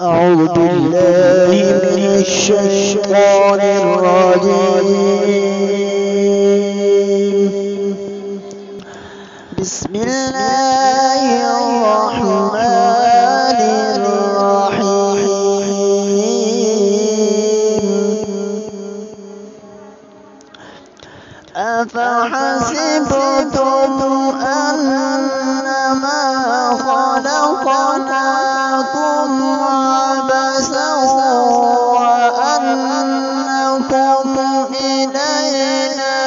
أعوذ بالله من الشيطان الرجيم. بسم الله الرحمن الرحيم. أفحسبتم أنما خلقناكم عبثا وأنكم إلينا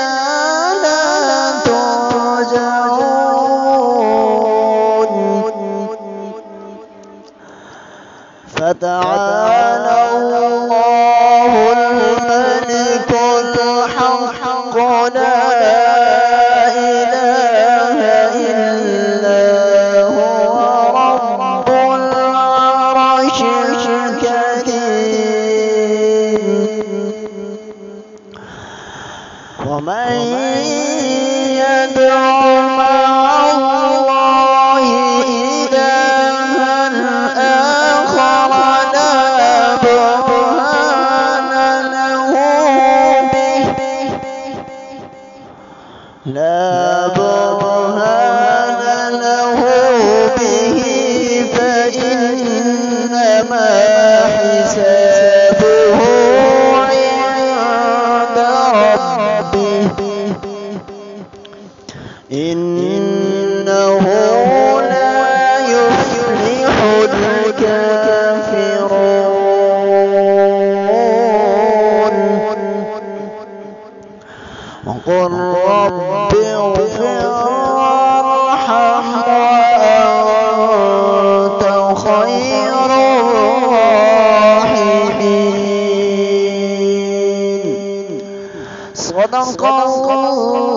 لا ترجعون. فتعالى الله الملك الحق لا إله إلا هو رب العرش الكريم. ومن يدع مع الله إلها آخر لا برهان له به فإنما حسابه عند ربه إنه لا يفلح الكافرون. وقل رب اغفر وارحم وأنت خير الراحمين. صدق الله